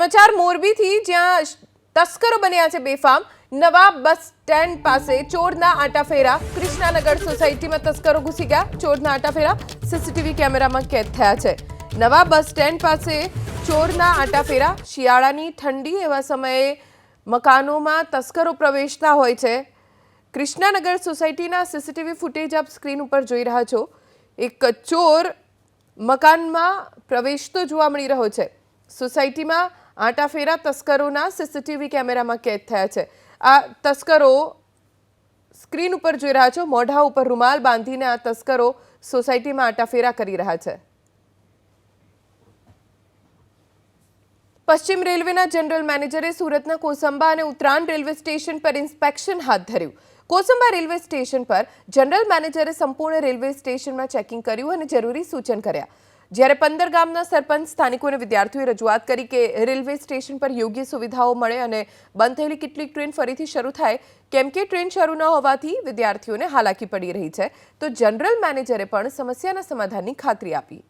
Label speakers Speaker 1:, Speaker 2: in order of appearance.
Speaker 1: સમાચાર મોરબીથી, જ્યાં તસ્કરો બન્યા છે બેફામ। નવા બસ સ્ટેન્ડ પાસે ચોરના આટાફેરા। કૃષ્ણાનગર સોસાયટીમાં તસ્કરો ઘૂસી ગયા। ચોરના આટાફેરા સીસીટીવી કેમેરામાં કેદ થયા છે। નવા બસ સ્ટેન્ડ પાસે ચોરના આટાફેરા। શિયાળાની ઠંડી એવા સમયે મકાનોમાં તસ્કરો પ્રવેશતા હોય છે। કૃષ્ણાનગર સોસાયટીના સીસીટીવી ફૂટેજ આપ સ્ક્રીન ઉપર જોઈ રહ્યા છો। એક ચોર મકાનમાં પ્રવેશતો જોવા મળી રહ્યો છે। સોસાયટીમાં આટાફેરા તસ્કરોના સીસીટીવી કેમેરામાં કેદ થયા છે। આ તસ્કરો સ્ક્રીન ઉપર જોઈ રહ્યા છો। મોઢા ઉપર રૂમાલ બાંધીને આ તસ્કરો સોસાયટીમાં આટાફેરા કરી રહ્યા છે। પશ્ચિમ રેલવેના જનરલ મેનેજરે સુરતના કોસંબા અને ઉત્તરાયણ રેલવે સ્ટેશન પર ઇન્સ્પેક્શન હાથ ધર્યું। કોસંબા રેલવે સ્ટેશન પર જનરલ મેનેજરે સંપૂર્ણ રેલવે સ્ટેશનમાં ચેકિંગ કર્યું અને જરૂરી સૂચન કર્યા। જ્યારે 15 ગામના સરપંચ, સ્થાનિકો અને વિદ્યાર્થીઓએ રજૂઆત કરી કે રેલવે સ્ટેશન પર યોગ્ય સુવિધાઓ મળે અને બંધ થયેલી કેટલીક ટ્રેન ફરીથી શરૂ થાય, કેમ કે ટ્રેન શરૂ ન હોવાથી વિદ્યાર્થીઓને હાલાકી પડી રહી છે। તો જનરલ મેનેજરે પણ સમસ્યાના સમાધાનની ખાતરી આપી।